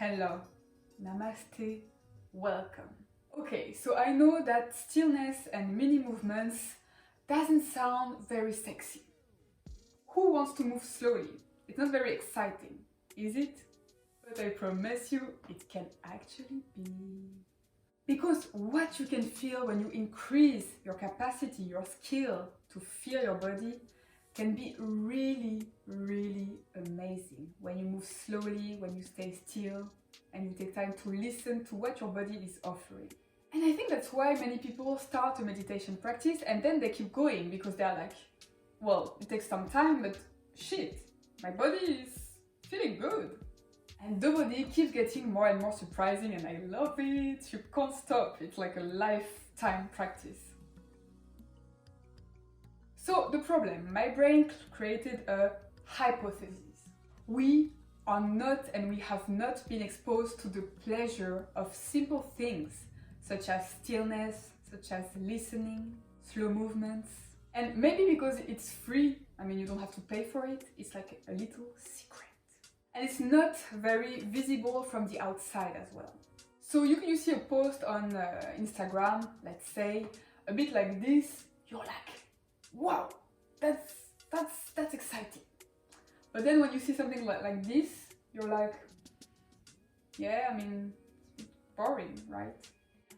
Hello, Namaste, welcome. Okay, so I know that stillness and mini movements doesn't sound very sexy. Who wants to move slowly? It's not very exciting, is it? But I promise you, it can actually be. Because what you can feel when you increase your capacity, your skill to feel your body can be really, really amazing when you move slowly, when you stay still, and you take time to listen to what your body is offering. And I think that's why many people start a meditation practice and then they keep going because they're like, well, it takes some time, but shit, my body is feeling good. And the body keeps getting more and more surprising and I love it. You can't stop. It's like a lifetime practice. So the problem, my brain created a hypothesis. We are not and we have not been exposed to the pleasure of simple things such as stillness, such as listening, slow movements. And maybe because it's free, I mean you don't have to pay for it, it's like a little secret. And it's not very visible from the outside as well. So you see a post on Instagram, let's say, a bit like this, you're like, wow, that's exciting. But then when you see something like this, you're like, yeah, I mean, it's boring, right?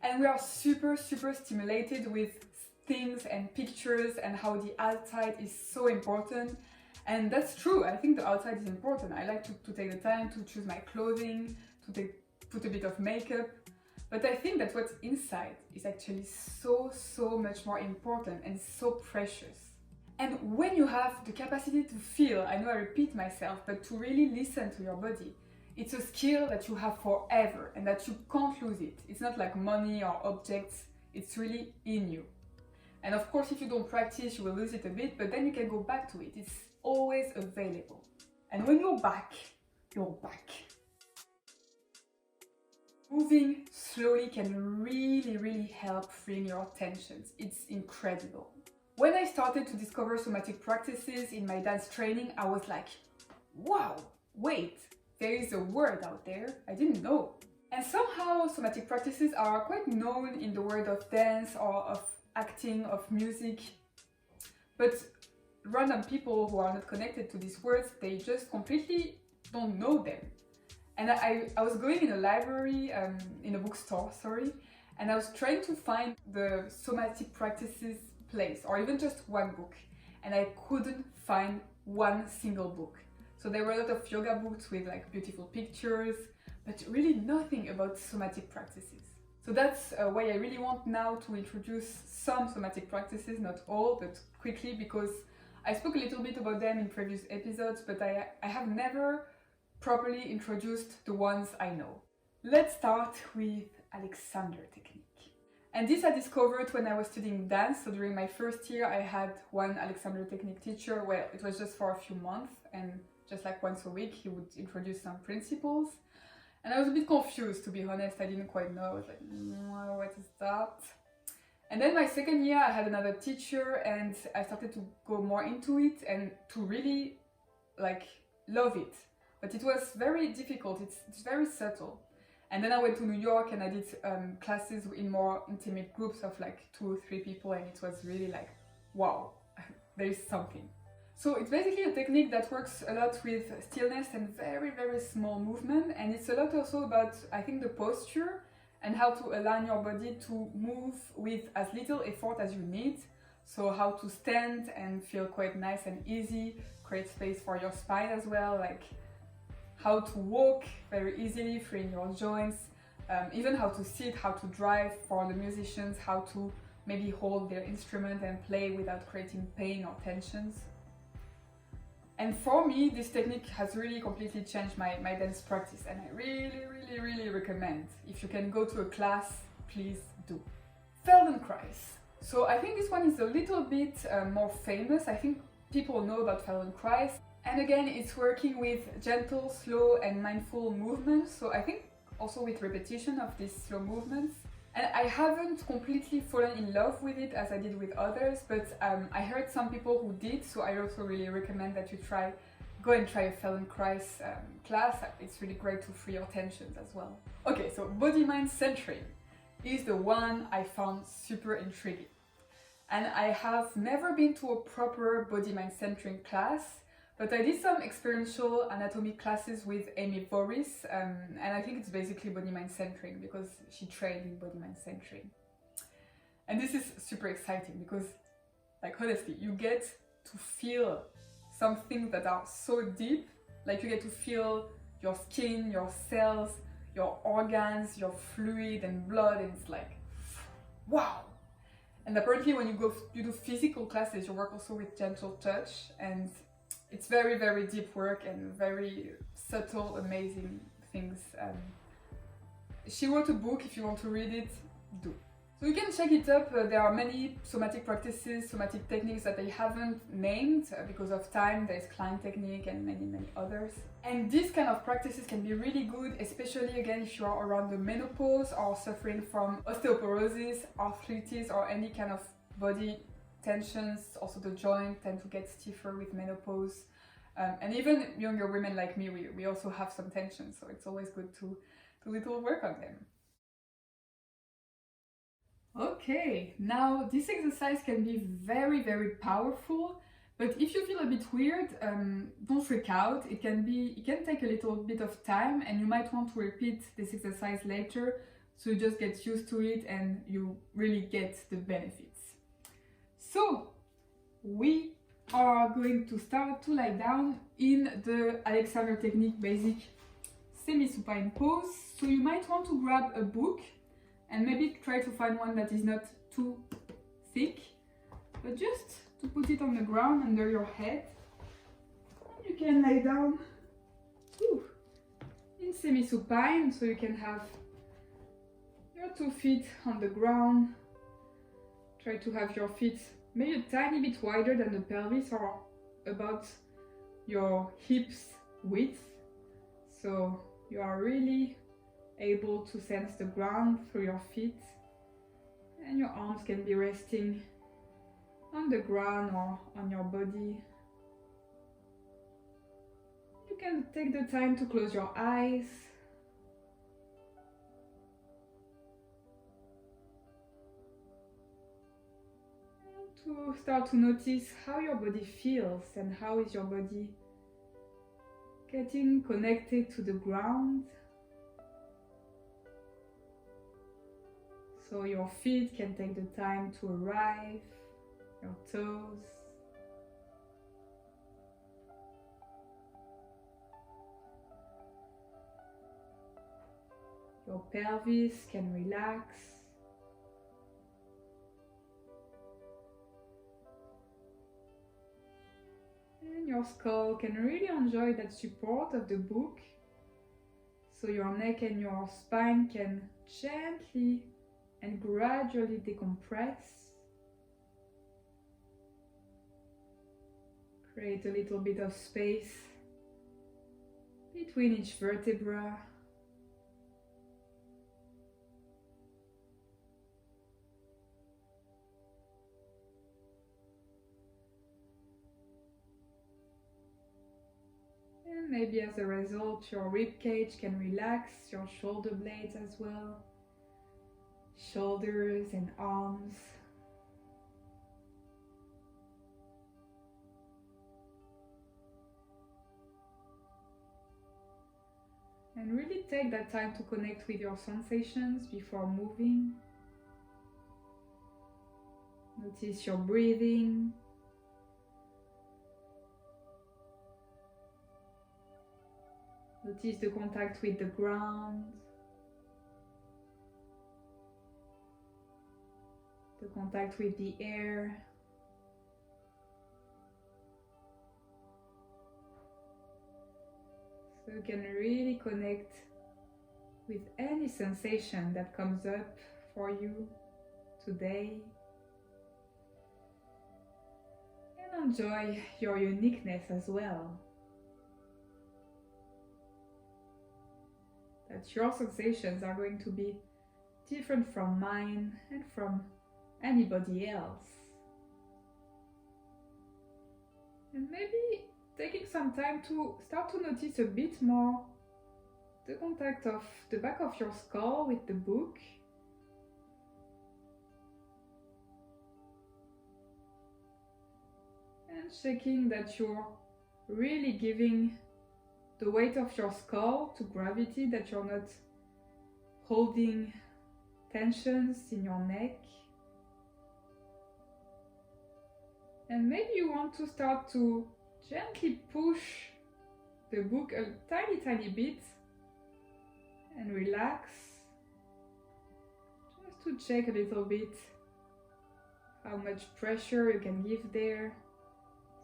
And we are super stimulated with things and pictures and how the outside is so important. And that's true, I think the outside is important. I like to take the time to choose my clothing, to put a bit of makeup. But I think that what's inside is actually so much more important and so precious. And when you have the capacity to feel, I know I repeat myself, but to really listen to your body, it's a skill that you have forever and that you can't lose it. It's not like money or objects, it's really in you. And of course, if you don't practice, you will lose it a bit, but then you can go back to it. It's always available. And when you're back, you're back. Moving slowly can really help freeing your tensions. It's incredible. When I started to discover somatic practices in my dance training, I was like, wow, wait, there is a word out there I didn't know. And somehow somatic practices are quite known in the world of dance or of acting, of music. But random people who are not connected to these words, they just completely don't know them. And I was going in a library, in a bookstore, sorry, and I was trying to find the somatic practices place, or even just one book, and I couldn't find one single book. So there were a lot of yoga books with like beautiful pictures, but really nothing about somatic practices. So that's why I really want now to introduce some somatic practices, not all, but quickly, because I spoke a little bit about them in previous episodes, but I have never properly introduced the ones I know. Let's start with Alexander technique. And this I discovered when I was studying dance. So during my first year I had one Alexander technique teacher. Well, it was just for a few months and just like once a week he would introduce some principles. And I was a bit confused, to be honest. I didn't quite know. I was like, what is that? And then my second year I had another teacher and I started to go more into it and to really like love it. But it was very difficult, it's very subtle. And then I went to New York and I did classes in more intimate groups of like 2 or 3 people, and it was really like, wow, there is something. So it's basically a technique that works a lot with stillness and very small movement, and it's a lot also about, I think, the posture and how to align your body to move with as little effort as you need. So how to stand and feel quite nice and easy, create space for your spine as well, like how to walk very easily, freeing your joints, even how to sit, how to drive for the musicians, how to maybe hold their instrument and play without creating pain or tensions. And for me, this technique has really completely changed my dance practice, and I really recommend. If you can go to a class, please do. Feldenkrais. So I think this one is a little bit more famous. I think people know about Feldenkrais. And again, it's working with gentle, slow and mindful movements. So I think also with repetition of these slow movements. And I haven't completely fallen in love with it as I did with others, but I heard some people who did, so I also really recommend that you try go and try a Feldenkrais class. It's really great to free your tensions as well. Okay, so body-mind centering is the one I found super intriguing. And I have never been to a proper body-mind centering class, but I did some experiential anatomy classes with Amy Voris, and I think it's basically body-mind centering because she trained in body-mind centering. And this is super exciting because, like, honestly, you get to feel some things that are so deep, like you get to feel your skin, your cells, your organs, your fluid and blood, and it's like, wow! And apparently when you do physical classes, you work also with gentle touch, and it's very, very deep work and very subtle, amazing things. She wrote a book, if you want to read it, do. So you can check it up. There are many somatic practices, somatic techniques that I haven't named because of time. There's Klein technique and many, many others. And these kind of practices can be really good, especially again if you are around the menopause or suffering from osteoporosis, arthritis, or any kind of body tensions. Also the joint tend to get stiffer with menopause. And even younger women like me, we also have some tension, so it's always good to do a little work on them. Okay, now this exercise can be very, very powerful, but if you feel a bit weird, don't freak out. It can take a little bit of time, and you might want to repeat this exercise later, so you just get used to it and you really get the benefits. So we are going to start to lie down in the Alexander technique basic semi-supine pose. So you might want to grab a book and maybe try to find one that is not too thick, but just to put it on the ground under your head. You can lie down in semi-supine, so you can have your 2 feet on the ground. Try to have your feet maybe a tiny bit wider than the pelvis, or about your hips width, so you are really able to sense the ground through your feet, and your arms can be resting on the ground or on your body. You can take the time to close your eyes. And to start to notice how your body feels and how is your body getting connected to the ground. So your feet can take the time to arrive, your toes. Your pelvis can relax. And your skull can really enjoy that support of the book. So your neck and your spine can gently and gradually decompress. Create a little bit of space between each vertebra. And maybe as a result, your rib cage can relax, your shoulder blades as well. Shoulders and arms. And really take that time to connect with your sensations before moving. Notice your breathing. Notice the contact with the ground. The contact with the air. So you can really connect with any sensation that comes up for you today. And enjoy your uniqueness as well. That your sensations are going to be different from mine and from anybody else. And maybe taking some time to start to notice a bit more the contact of the back of your skull with the book. And checking that you're really giving the weight of your skull to gravity, that you're not holding tensions in your neck. And maybe you want to start to gently push the book a tiny bit and relax, just to check a little bit how much pressure you can give there.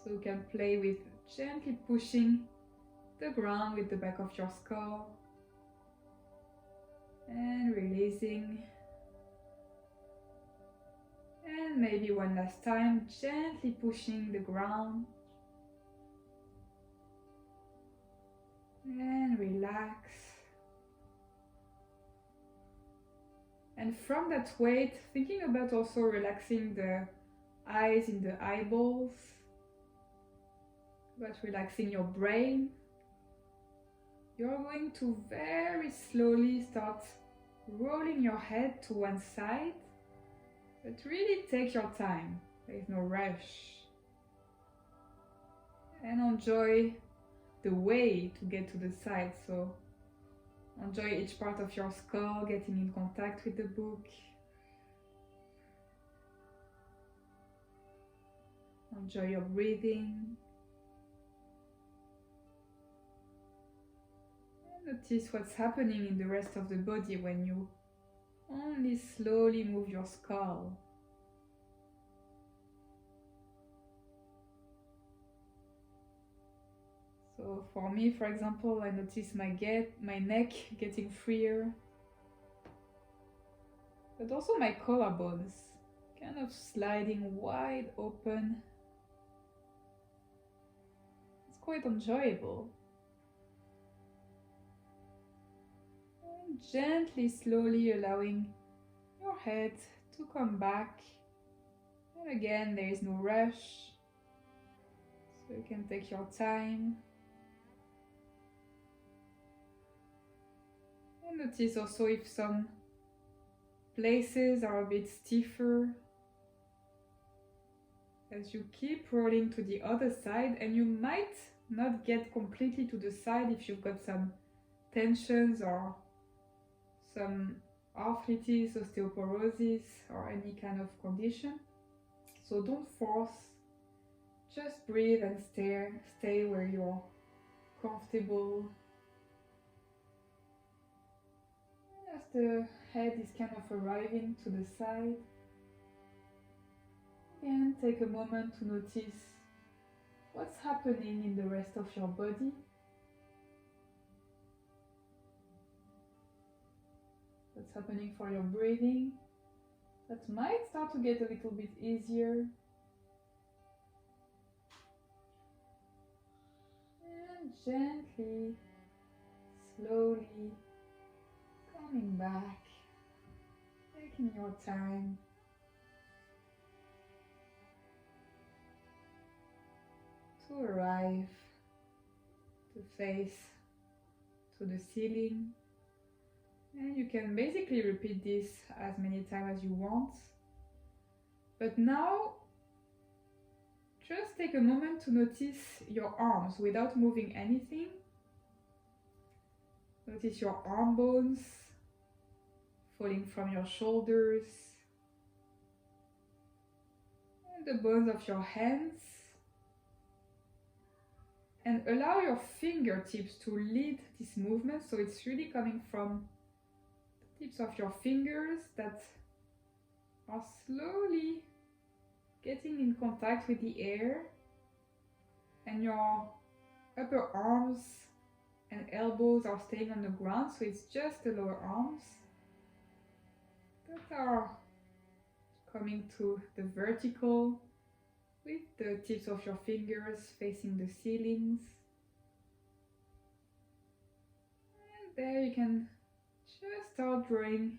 So you can play with gently pushing the ground with the back of your skull and releasing. And maybe one last time, gently pushing the ground and relax. And from that weight, thinking about also relaxing the eyes in the eyeballs, about relaxing your brain. You're going to very slowly start rolling your head to one side, but really take your time. There is no rush. And enjoy the way to get to the side. So enjoy each part of your skull getting in contact with the book. Enjoy your breathing. And notice what's happening in the rest of the body when you only slowly move your skull. So for me, for example, I notice my neck getting freer, but also my collarbones kind of sliding wide open. It's quite enjoyable. And gently, slowly allowing your head to come back. And again, there is no rush, so you can take your time. And notice also if some places are a bit stiffer as you keep rolling to the other side, and you might not get completely to the side if you've got some tensions or some arthritis, osteoporosis, or any kind of condition. So don't force, just breathe and stay where you're comfortable. As the head is kind of arriving to the side, and take a moment to notice what's happening in the rest of your body. What's happening for your breathing. That might start to get a little bit easier. And gently, slowly coming back, taking your time. To arrive, to face to the ceiling. And you can basically repeat this as many times as you want. But now, just take a moment to notice your arms without moving anything. Notice your arm bones falling from your shoulders. And the bones of your hands. And allow your fingertips to lead this movement, so it's really coming from the tips of your fingers that are slowly getting in contact with the air, and your upper arms and elbows are staying on the ground, so it's just the lower arms that are coming to the vertical, with the tips of your fingers facing the ceilings. And there you can just start drawing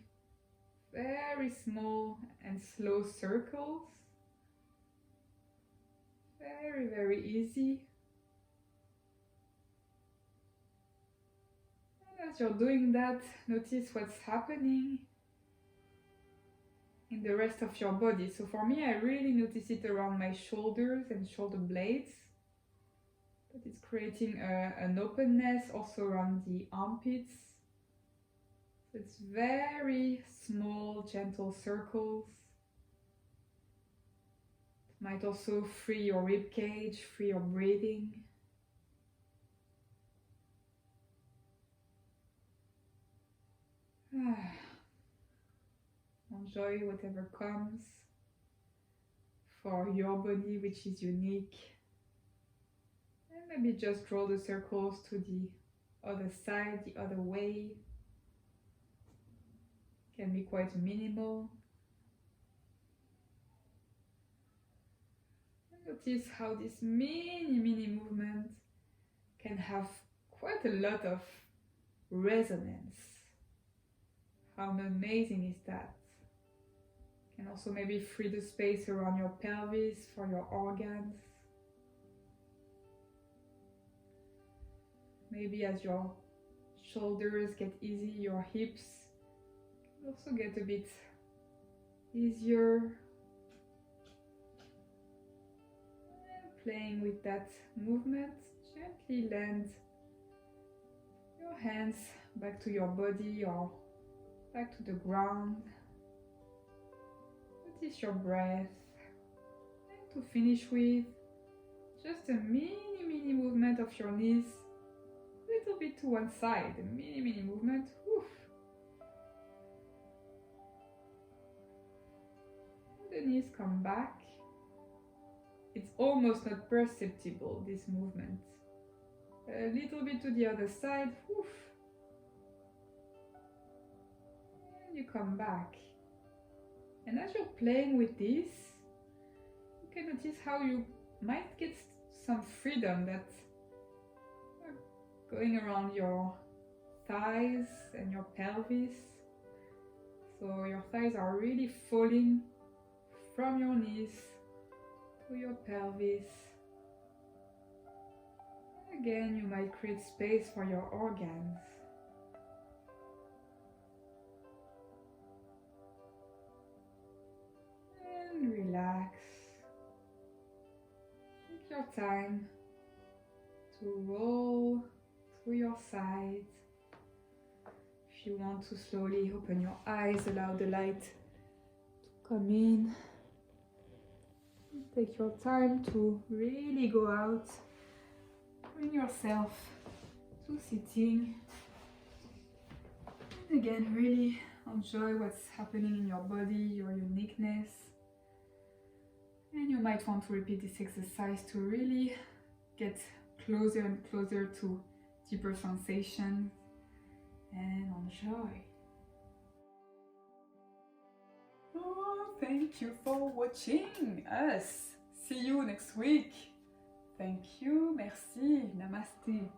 very small and slow circles. Very, very easy. As you're doing that, notice what's happening in the rest of your body. So for me, I really notice it around my shoulders and shoulder blades. But it's creating an openness also around the armpits. So it's very small, gentle circles. It might also free your rib cage, free your breathing. Enjoy whatever comes for your body, which is unique. And maybe just draw the circles to the other side, the other way. Can be quite minimal. And notice how this mini movement can have quite a lot of resonance. How amazing is that? And also maybe free the space around your pelvis for your organs. Maybe as your shoulders get easy, your hips can also get a bit easier. And playing with that movement, gently land your hands back to your body or back to the ground. Notice your breath. And to finish with, just a mini movement of your knees, a little bit to one side, a mini movement. Oof. The knees come back. It's almost not perceptible, this movement. A little bit to the other side. Oof. And you come back. And as you're playing with this, you can notice how you might get some freedom that's going around your thighs and your pelvis. So your thighs are really falling from your knees to your pelvis. Again, you might create space for your organs. And relax. Take your time to roll through your sides. If you want to slowly open your eyes, allow the light to come in. Take your time to really go out. Bring yourself to sitting. And again, really enjoy what's happening in your body, your uniqueness. And you might want to repeat this exercise to really get closer and closer to deeper sensations, and enjoy. Oh, thank you for watching us. See you next week. Thank you. Merci. Namaste.